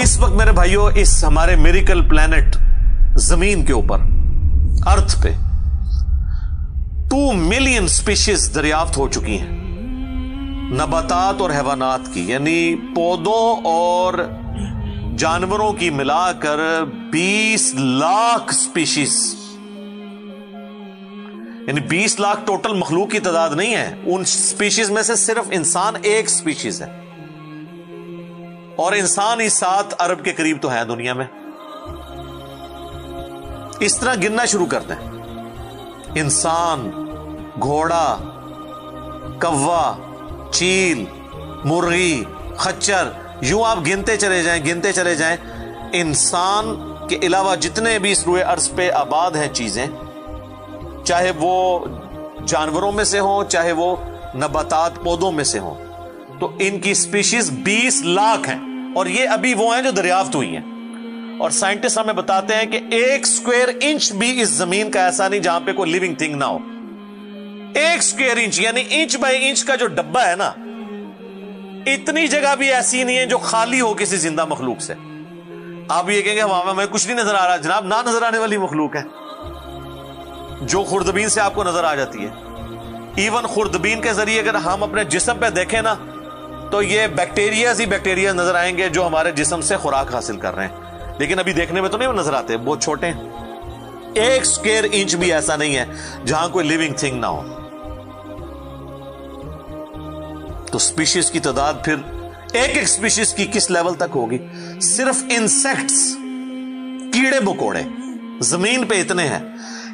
इस वक्त मेरे भाइयों इस हमारे मिरेकल प्लैनेट जमीन के ऊपर अर्थ पे 2 मिलियन स्पीशीज दरियाफ्त हो चुकी हैं, नबातात और हैवानात की, यानी पौधों और जानवरों की मिलाकर 20 लाख स्पीशीज, यानी 20 लाख टोटल मखलूक की तादाद नहीं है। उन स्पीशीज में से सिर्फ इंसान एक स्पीशीज है, और इंसान ही 7 अरब के करीब तो है दुनिया में। इस तरह गिनना शुरू करते हैं, इंसान, घोड़ा, कौवा, चील, मुर्गी, खच्चर, यूं आप गिनते चले जाएं। इंसान के अलावा जितने भी इस रुए अर्ज पे आबाद हैं चीजें, चाहे वो जानवरों में से हो, चाहे वो नबातात पौधों में से हो, तो इनकी स्पीशीज 20 लाख हैं। और ये अभी वो हैं जो दरियाफ्त हुई हैं। और साइंटिस्ट हमें बताते हैं कि 1 स्क्वायर इंच भी इस जमीन का ऐसा नहीं जहां पे कोई लिविंग थिंग ना हो। 1 स्क्वायर इंच यानी इंच बाय इंच का जो डब्बा है ना, इतनी जगह भी ऐसी नहीं है जो खाली हो किसी जिंदा मखलूक से। आप ये कहेंगे हमें कुछ नहीं नजर आ रहा, जनाब ना नजर आने वाली मखलूक है जो खुर्दबीन से आपको नजर आ जाती है। इवन खुर्दबीन के जरिए अगर हम अपने जिस्म पे देखें ना, तो ये बैक्टीरिया ही बैक्टीरिया नजर आएंगे जो हमारे जिस्म से खुराक हासिल कर रहे हैं, लेकिन अभी देखने में तो नहीं नजर आते, बहुत छोटे हैं। 1 स्क्वायर इंच भी ऐसा नहीं है जहां कोई लिविंग थिंग ना हो। तो स्पीशीज की तादाद फिर एक स्पीशीज की किस लेवल तक होगी? सिर्फ इंसेक्ट्स, कीड़े मकोड़े जमीन पे इतने हैं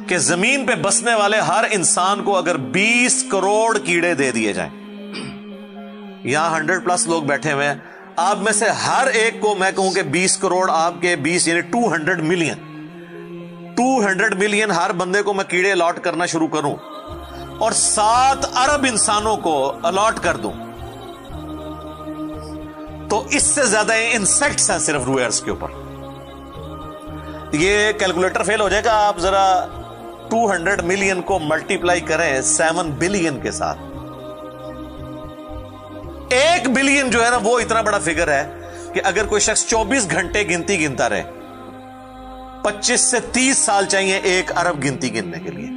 कि जमीन पे बसने वाले हर इंसान को अगर 20 करोड़ कीड़े दे दिए जाएं, यहां 100+ लोग बैठे हुए हैं, आप में से हर एक को मैं कहूं कि 20 करोड़ आपके 20 यानी 200 मिलियन हर बंदे को मैं कीड़े अलॉट करना शुरू करूं और 7 अरब इंसानों को अलॉट कर दूं, तो इससे ज्यादा इंसेक्ट्स हैं सिर्फ रुए अर्ज के ऊपर। ये कैलकुलेटर फेल हो जाएगा, आप जरा 200 मिलियन को मल्टीप्लाई करें 7 बिलियन के साथ। 1 बिलियन जो है ना, वो इतना बड़ा फिगर है कि अगर कोई शख्स 24 घंटे गिनती गिनता रहे, 25 से 30 साल चाहिए 1 अरब गिनती गिनने के लिए।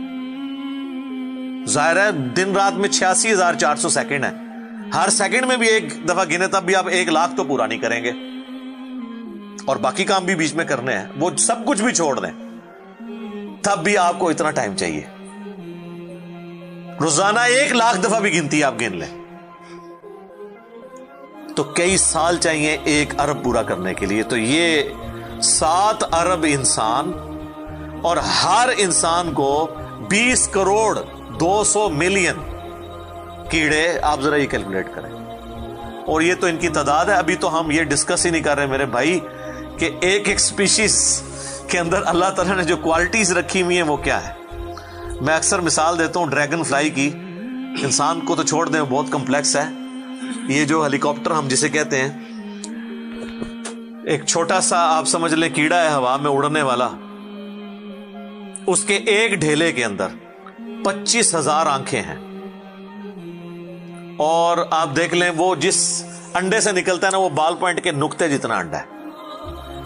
जाहिर है दिन रात में 86,400 सेकंड है, हर सेकंड में भी एक दफा गिने तब भी आप 1 लाख तो पूरा नहीं करेंगे, और बाकी काम भी बीच में करने हैं, वो सब कुछ भी छोड़ दें, तब भी आपको इतना टाइम चाहिए। रोजाना 1 लाख दफा भी गिनती आप गिन लें तो कई साल चाहिए 1 अरब पूरा करने के लिए। तो ये 7 अरब इंसान, और हर इंसान को 20 करोड़ 200 मिलियन कीड़े, आप जरा ये कैलकुलेट करें। और ये तो इनकी तादाद है, अभी तो हम ये डिस्कस ही नहीं कर रहे मेरे भाई कि एक स्पीशीज के अंदर अल्लाह ताला ने जो क्वालिटीज रखी हुई है वो क्या है। मैं अक्सर मिसाल देता हूं ड्रैगन फ्लाई की, इंसान को तो छोड़ दें, बहुत कॉम्प्लेक्स है। ये जो हेलीकॉप्टर हम जिसे कहते हैं, एक छोटा सा आप समझ लें कीड़ा है हवा में उड़ने वाला, उसके एक ढेले के अंदर 25,000 आंखें हैं, और आप देख लें वो जिस अंडे से निकलता है ना, वो बाल पॉइंट के नुक्ते जितना अंडा है।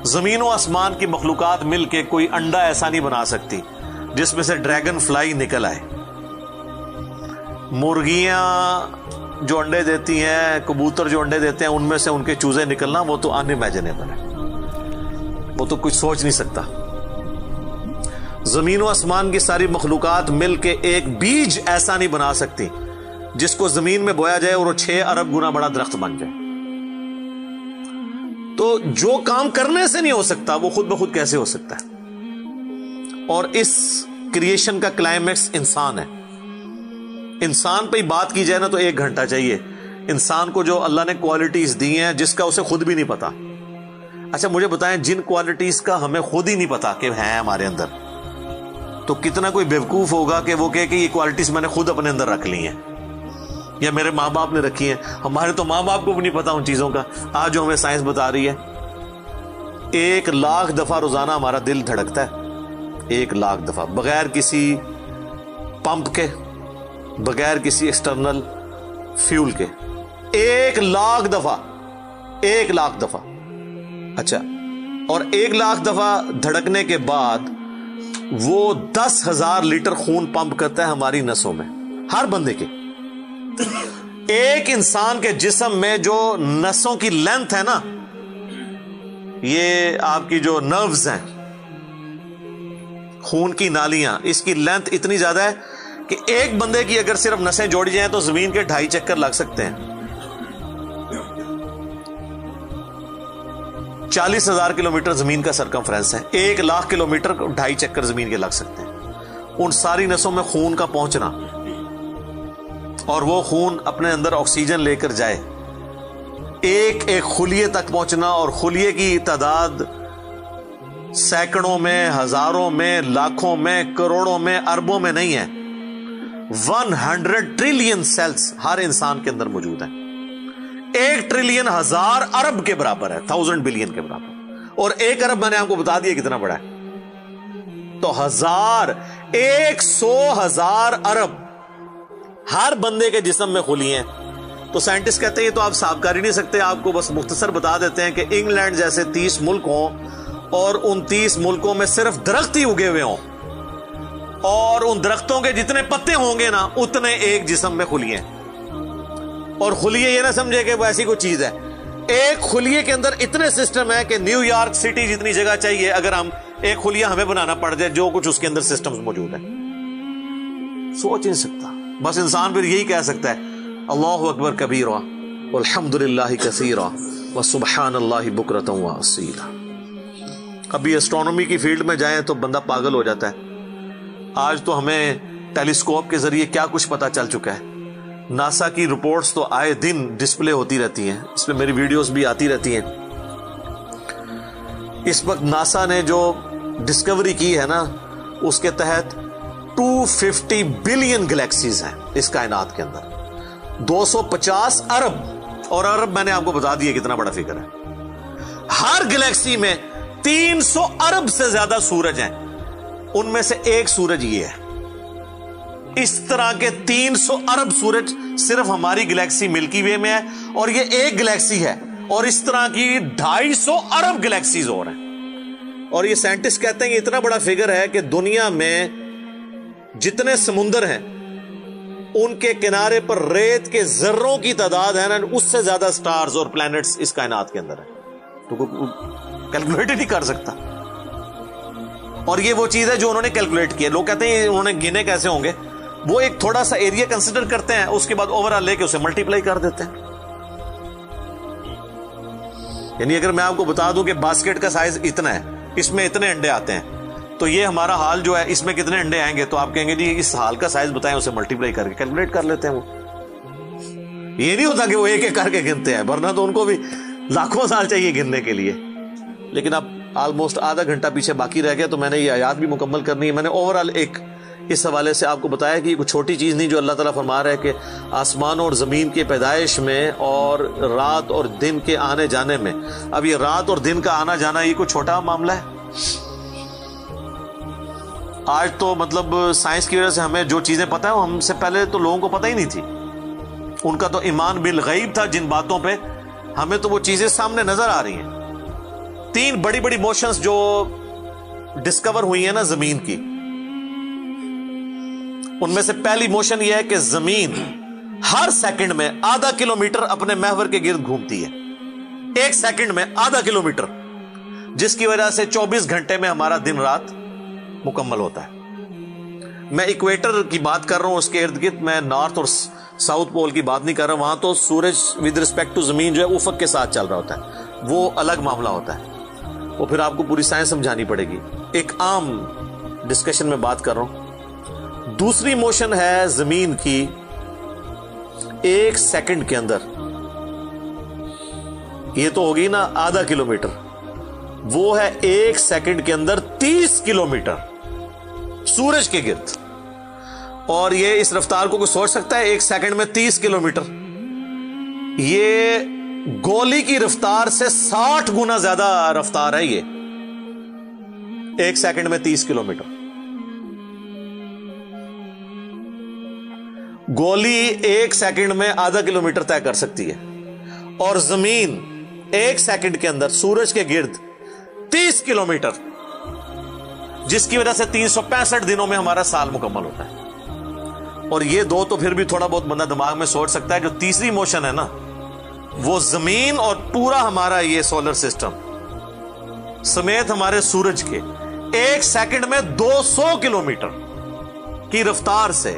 जमीन और आसमान की मखलूकात मिलके कोई अंडा ऐसा नहीं बना सकती जिसमें से ड्रैगन फ्लाई निकल आए। मुर्गियां जो अंडे देती हैं, कबूतर जो अंडे देते हैं, उनमें से उनके चूजे निकलना, वो तो अनइमेजिनेबल है, वो तो कुछ सोच नहीं सकता। जमीन और आसमान की सारी मखलूकात मिलके एक बीज ऐसा नहीं बना सकती जिसको जमीन में बोया जाए और वो 6 अरब गुना बड़ा दरख्त बन जाए। तो जो काम करने से नहीं हो सकता वो खुद ब खुद कैसे हो सकता है? और इस क्रिएशन का क्लाइमैक्स इंसान है। इंसान पे ही बात की जाए ना तो 1 घंटा चाहिए। इंसान को जो अल्लाह ने क्वालिटीज दी हैं जिसका उसे खुद भी नहीं पता। अच्छा मुझे बताएं, जिन क्वालिटीज का हमें खुद ही नहीं पता कि हैं हमारे अंदर, तो कितना कोई बेवकूफ होगा कि वो कहे कि ये क्वालिटीज मैंने खुद अपने अंदर रख ली हैं या मेरे माँ बाप ने रखी हैं। हमारे तो माँ बाप को भी नहीं पता उन चीजों का, आज जो हमें साइंस बता रही है। 1 लाख दफा रोजाना हमारा दिल धड़कता है, 1 लाख दफा, बगैर किसी पंप के, बगैर किसी एक्सटर्नल फ्यूल के। 1 लाख दफा, 1 लाख दफा। اچھا، اور 1,00,000 دفعہ دھڑکنے کے بعد وہ 10,000 لیٹر خون پمپ کرتا ہے ہماری نسوں میں، ہر بندے کے. ایک انسان کے جسم میں جو نسوں کی لینتھ ہے نا، یہ آپ کی جو نروز ہیں، خون کی نالیاں، اس کی لینتھ اتنی زیادہ ہے کہ ایک بندے کی اگر صرف نسیں جوڑی جائیں تو زمین کے 2.5 چکر لگ سکتے ہیں. 40,000 کلومیٹر زمین کا سرکمفرنس ہے، 1,00,000 کلومیٹر 2.5 چکر زمین کے لگ سکتے ہیں. ان ساری نسوں میں خون کا پہنچنا اور وہ خون اپنے اندر آکسیجن لے کر جائے، ایک ایک خلیے تک پہنچنا، اور خلیے کی تعداد سینکڑوں میں، ہزاروں میں، لاکھوں میں، کروڑوں میں، اربوں میں نہیں ہے. 100 ٹریلین سیلز ہر انسان کے اندر موجود ہیں. 1 ٹریلین 1000 ارب کے برابر ہے، 1000 بلین کے برابر. اور 1 ارب میں نے آپ کو بتا دیا کتنا بڑا ہے. تو 100,000 ارب ہر بندے کے جسم میں خلیے ہیں. تو سائنٹسٹ کہتے ہیں یہ تو آپ صاف کر ہی نہیں سکتے، آپ کو بس مختصر بتا دیتے ہیں کہ انگلینڈ جیسے 30 ملک ہوں اور ان 30 ملکوں میں صرف درخت ہی اگے ہوئے ہوں، اور ان درختوں کے جتنے پتے ہوں گے نا اتنے ایک جسم میں خلیے ہیں. اور خلیے یہ نہ سمجھے کہ وہ ایسی کوئی چیز ہے، ایک خلیے کے اندر اتنے سسٹم ہے کہ نیو یارک سٹی جتنی جگہ چاہیے اگر ہم ایک خلیہ ہمیں بنانا پڑ جائے، جو کچھ اس کے اندر سسٹمز موجود ہیں. سوچ نہیں سکتا. بس انسان پھر یہی کہہ سکتا ہے اللہ اکبر کبیرا والحمد للہ کثیرا وسبحان اللہ بکرۃ واصیلا. ابھی اسٹرانومی کی فیلڈ میں جائیں تو بندہ پاگل ہو جاتا ہے. آج تو ہمیں ٹیلیسکوپ کے ذریعے کیا کچھ پتا چل چکا ہے. ناسا کی رپورٹس تو آئے دن ڈسپلے ہوتی رہتی ہیں، اس میں میری ویڈیوز بھی آتی رہتی ہیں. اس وقت ناسا نے جو ڈسکوری کی ہے نا، اس کے تحت 250 بلین گلیکسیز ہیں اس کائنات کے اندر، 250 ارب. اور ارب میں نے آپ کو بتا دیا کتنا بڑا فگر ہے. ہر گلیکسی میں 300 ارب سے زیادہ سورج ہیں، ان میں سے ایک سورج یہ ہے. اس طرح کے 300 ارب سورج صرف ہماری گلیکسی ملکی وے میں ہے، اور یہ ایک گلیکسی ہے، اور اس طرح کی 250 ارب گلیکسیز اور ہیں. اور یہ سائنٹسٹ کہتے ہیں کہ اتنا بڑا فگر ہے کہ دنیا میں جتنے سمندر ہیں ان کے کنارے پر ریت کے ذروں کی تعداد ہے نا، اس سے زیادہ سٹارز اور پلانٹس اس کائنات کے اندر ہے. تو کیلکولیٹ ہی نہیں کر سکتا. اور یہ وہ چیز ہے جو انہوں نے کیلکولیٹ کی ہے. لوگ کہتے ہیں انہوں نے گنے کیسے ہوں گے؟ وہ ایک تھوڑا سا ایریا کنسیڈر کرتے ہیں، اس کے بعد اوور آل لے کے اسے ملٹیپلائی کر دیتے ہیں. یعنی اگر میں آپ کو بتا دوں کہ باسکٹ کا سائز اتنا ہے، اس میں اتنے انڈے آتے ہیں، تو یہ ہمارا حال جو ہے اس میں کتنے انڈے آئیں گے، تو آپ کہیں گے جی اس حال کا سائز بتائیں، اسے ملٹیپلائی کر کے کیلکولیٹ کر لیتے ہیں. وہ یہ نہیں ہوتا کہ وہ ایک ایک کر کے گنتے ہیں، ورنہ تو ان کو بھی لاکھوں سال چاہیے گننے کے لیے. لیکن اب آلموسٹ آدھا گھنٹہ پیچھے باقی رہ گیا، تو میں نے یہ آیات بھی مکمل کرنی ہے. میں نے اوور آل ایک اس حوالے سے آپ کو بتایا کہ یہ کوئی چھوٹی چیز نہیں جو اللہ تعالیٰ فرما رہا ہے کہ آسمانوں اور زمین کے پیدائش میں اور رات اور دن کے آنے جانے میں. اب یہ رات اور دن کا آنا جانا یہ کوئی چھوٹا معاملہ ہے؟ آج تو مطلب سائنس کی وجہ سے ہمیں جو چیزیں پتہ ہیں ہم سے پہلے تو لوگوں کو پتہ ہی نہیں تھی. ان کا تو ایمان بالغیب تھا جن باتوں پہ، ہمیں تو وہ چیزیں سامنے نظر آ رہی ہیں. 3 بڑی بڑی موشنز جو ڈسکور ہوئی ہیں نا زمین کی، ان میں سے پہلی موشن یہ ہے کہ زمین ہر سیکنڈ میں آدھا کلومیٹر اپنے محور کے گرد گھومتی ہے. 1 سیکنڈ میں آدھا کلومیٹر، جس کی وجہ سے 24 گھنٹے میں ہمارا دن رات مکمل ہوتا ہے. میں ایکویٹر کی بات کر رہا ہوں، اس کے ارد گرد، میں نارتھ اور ساؤتھ پول کی بات نہیں کر رہا. وہاں تو سورج ود ریسپیکٹ ٹو زمین جو ہے افق کے ساتھ چل رہا ہوتا ہے، وہ الگ معاملہ ہوتا ہے. وہ پھر آپ کو پوری سائنس سمجھانی پڑے گی. ایک عام ڈسکشن میں بات کر رہا ہوں. دوسری موشن ہے زمین کی 1 سیکنڈ کے اندر، یہ تو ہوگی نا آدھا کلومیٹر، وہ ہے 1 سیکنڈ کے اندر 30 کلومیٹر سورج کے گرد. اور یہ اس رفتار کو کوئی سوچ سکتا ہے؟ 1 سیکنڈ میں 30 کلومیٹر، یہ گولی کی رفتار سے 60 گنا زیادہ رفتار ہے. یہ 1 سیکنڈ میں 30 کلومیٹر. گولی 1 سیکنڈ میں آدھا کلومیٹر طے کر سکتی ہے، اور زمین 1 सेकंड के अंदर सूरज के गिर्द 30 किलोमीटर, जिसकी वजह से 365 दिनों में हमारा साल मुकम्मल होता है। और ये दो तो फिर भी थोड़ा बहुत बंदा दिमाग में सोच सकता है, जो तीसरी मोशन है ना, वो जमीन और पूरा हमारा ये सोलर सिस्टम समेत हमारे सूरज के 1 सेकंड में 200 किलोमीटर की रफ्तार से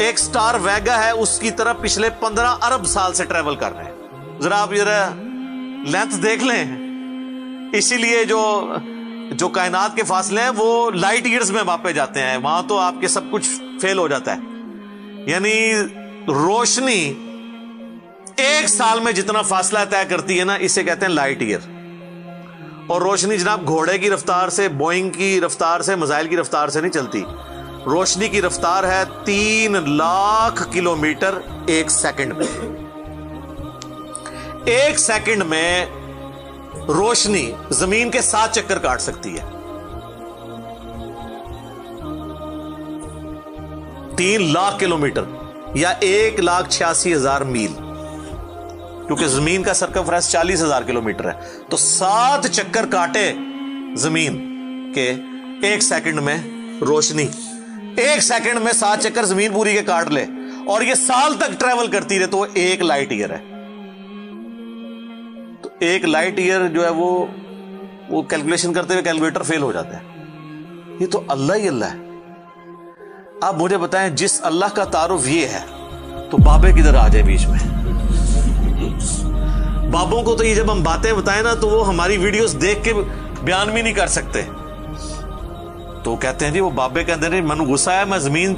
एक स्टार वेगा है उसकी तरफ पिछले 15 अरब साल से ट्रेवल कर रहे हैं। जरा आप जरा लेंथ देख लें। इसीलिए जो कायनात के फासले हैं वो लाइट ईयर्स में मापे जाते हैं, वहां तो आपके सब कुछ फेल हो जाता है। यानी रोशनी 1 साल में जितना फासला तय करती है ना, इसे कहते हैं लाइट ईयर। और रोशनी जनाब घोड़े की रफ्तार से, बोइंग की रफ्तार से, मिसाइल की रफ्तार से नहीं चलती। रोशनी की रफ्तार है 3 लाख किलोमीटर 1 सेकंड में। 1 सेकंड में रोशनी जमीन के 7 चक्कर काट सकती है। 3 लाख किलोमीटर या 1,86,000 मील, क्योंकि जमीन का सरकमफ्रेंस 40,000 किलोमीटर है। तो 7 चक्कर काटे जमीन के 1 सेकंड में रोशनी, 1 सेकंड में 7 चक्कर जमीन पूरी के काट ले, और ये साल तक ट्रेवल करती रहे, तो 1 लाइट ईयर है। तो 1 लाइट ईयर जो है वो कैलकुलेशन करते हुए कैलकुलेटर फेल हो जाता है। ये तो अल्लाह ही अल्लाह है। आप मुझे बताएं, जिस अल्लाह का तारुफ ये है, तो बाबे किधर आ जाए बीच में? बाबों को तो ये जब हम बातें बताएं ना, तो वो हमारी वीडियोस देख के बयान भी नहीं कर सकते। तो कहते हैं जी वो बाबे कहते हैं मैनू गुस्सा है, मैं जमीन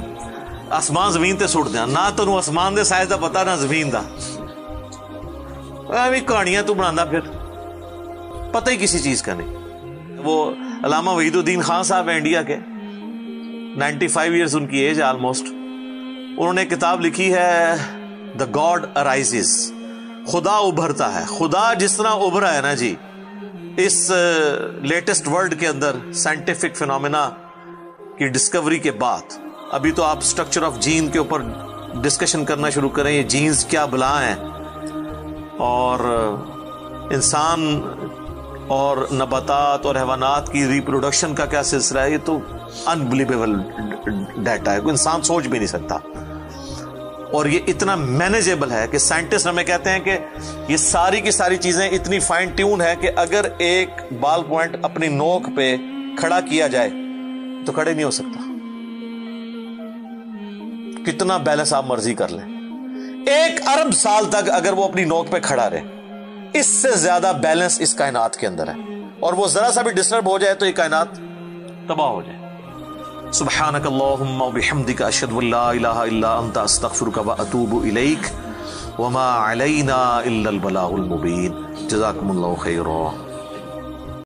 आसमान जमीन ते सुट दिया ना, तेनू आसमान दे साइज दा पता ना जमीन दा, भी कहानियां तू बनाना, फिर पता ही किसी चीज का नहीं। वो अल्लामा वहीदुद्दीन खान साहब है इंडिया के, 95 ईयर्स उनकी एज है ऑलमोस्ट। उन्होंने किताब लिखी है द गॉड अराइजेस, खुदा उभरता है। खुदा जिस तरह उभरा है ना जी, इस लेटेस्ट वर्ल्ड के अंदर साइंटिफिक फिनोमेना की डिस्कवरी के बाद, अभी तो आप स्ट्रक्चर ऑफ जीन के ऊपर डिस्कशन करना शुरू करें, ये जीन्स क्या बला हैं, और इंसान और नबातात और हैवानात की रिप्रोडक्शन का क्या सिलसिला है, ये तो अनबिलीवेबल डाटा है, कोई इंसान सोच भी नहीं सकता। और ये इतना मैनेजेबल है कि साइंटिस्ट हमें कहते हैं कि ये सारी की सारी चीजें इतनी फाइन ट्यून है कि अगर एक बाल पॉइंट अपनी नोक पे खड़ा किया जाए तो खड़े नहीं हो सकता, कितना बैलेंस आप मर्जी कर लें। 1 अरब साल तक अगर वो अपनी नोक पे खड़ा रहे, इससे ज्यादा बैलेंस इस कायनात के अंदर है, और वो जरा सा भी डिस्टर्ब हो जाए तो ये कायनात तबाह हो जाए। सुब्हानक अल्लाहुम्मा व बिहम्दिका अशहदु अल्ला इलाहा इल्ला अंता अस्तगफिरुका व अतूबु इलैक व मा अलैना इल्लल बलागुल मुबीन। जज़ाकुमुल्लाहु खैरा।